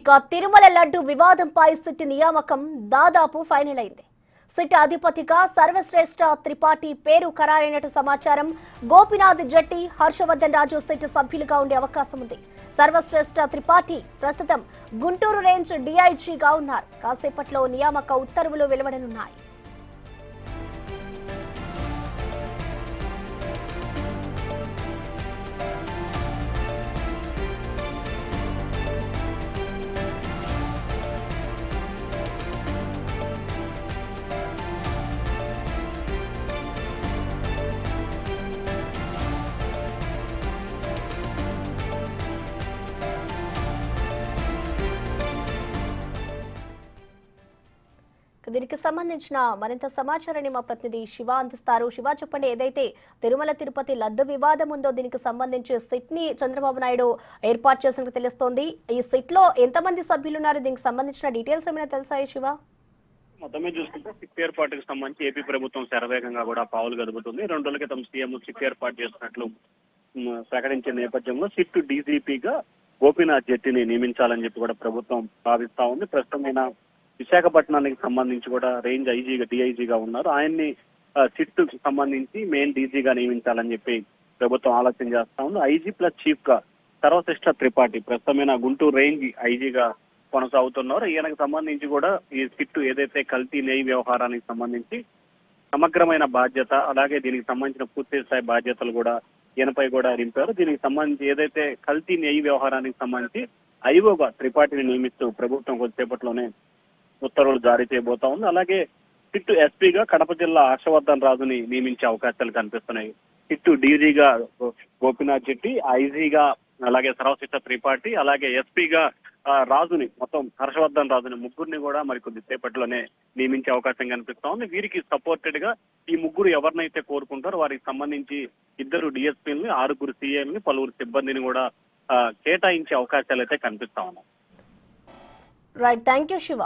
ఇక తిరుమల లడ్డు వివాదంపై సిట్ నియామకం దాదాపు ఫైనల్ అయింది. సిట్ అధిపతిగా సర్వశ్రేష్ఠ త్రిపాఠి పేరు ఖరారైనట్టు సమాచారం. గోపీనాథ్ జెట్టి, హర్షవర్ధన్ రాజు సిట్ సభ్యులుగా ఉండే అవకాశం ఉంది. సర్వశ్రేష్ఠ త్రిపాఠి ప్రస్తుతం గుంటూరు రేంజ్ డీఐజీగా ఉన్నారు. కాసేపట్లో నియామక ఉత్తర్వులు వెలువడనున్నాయి. దీనికి సంబంధించిన మరింత సమాచారాన్ని మా ప్రతినిధి శివ అందిస్తారు. శివ, చెప్పండి, ఏదైతే తిరుమల తిరుపతి లడ్డు వివాదం ఉందో దీనికి సంబంధించి సిట్ ని చంద్రబాబు నాయుడు ఏర్పాటు చేసినట్టు తెలుస్తోంది. ఈ సిట్ లో ఎంతమంది సభ్యులు ఉన్నారు? దీనికి సంబంధించిన డీటెయిల్స్ ఏమైనా తెలుసాయి శివ? మొత్తమే చూసుకుంటే సిట్ ఏర్పాటుకు సంబంధించి ఏపీ ప్రభుత్వం శరవేగంగా కూడా పావులు కదుపుతుంది. 2 రోజుల క్రితం సీఎం సిట్ ఏర్పాటు చేస్తున్నట్లు ప్రకటించిన నేపథ్యంలో సిట్ డీజీపీగా గోపీనాథ్ జెట్టిని నియమించాలని చెప్పి కూడా ప్రభుత్వం భావిస్తా ఉంది. ప్రస్తుతమైన విశాఖపట్నానికి సంబంధించి కూడా రేంజ్ ఐజీగా డిఐజీగా ఉన్నారు. ఆయన్ని సిట్ సంబంధించి మెయిన్ డీజీగా నియమించాలని చెప్పి ప్రభుత్వం ఆలోచన చేస్తా ఉంది. ఐజీ ప్లస్ చీఫ్ గా సర్వశ్రేష్ఠ త్రిపాఠి ప్రస్తుతమైన గుంటూరు రేంజ్ ఐజీగా కొనసాగుతున్నారు. ఈయనకు సంబంధించి కూడా ఈ సిట్ ఏదైతే కల్తీ నెయ్యి వ్యవహారానికి సంబంధించి సమగ్రమైన బాధ్యత, అలాగే దీనికి సంబంధించిన పూర్తి స్థాయి బాధ్యతలు కూడా ఈయనపై కూడా నింపారు. దీనికి సంబంధించి ఏదైతే కల్తీ నెయ్యి వ్యవహారానికి సంబంధించి ఐఓగా త్రిపాఠిని నియమిస్తూ ప్రభుత్వం కొద్దిసేపట్లోనే ఉత్తర్వులు జారీ చేయబోతా ఉంది. అలాగే సిట్ ఎస్పీగా కడప జిల్లా హర్షవర్ధన్ రాజుని నియమించే అవకాశాలు కనిపిస్తున్నాయి. సిట్ డీజీగా గోపీనాథ్ జెట్టి, ఐజీగా అలాగే సర్వశ్రేష్ఠ త్రిపాఠి, అలాగే ఎస్పీగా రాజుని, మొత్తం హర్షవర్ధన్ రాజుని ముగ్గురిని కూడా మరికొద్ది సేపట్లోనే నియమించే అవకాశం కనిపిస్తా ఉంది. వీరికి సపోర్టెడ్ గా ఈ ముగ్గురు ఎవరినైతే కోరుకుంటారో వారికి సంబంధించి 2 డిఎస్పీలని, 6 సీఏలని, పలువురు సిబ్బందిని కూడా కేటాయించే అవకాశాలు అయితే కనిపిస్తా ఉన్నాయి. Right, thank you Shiva.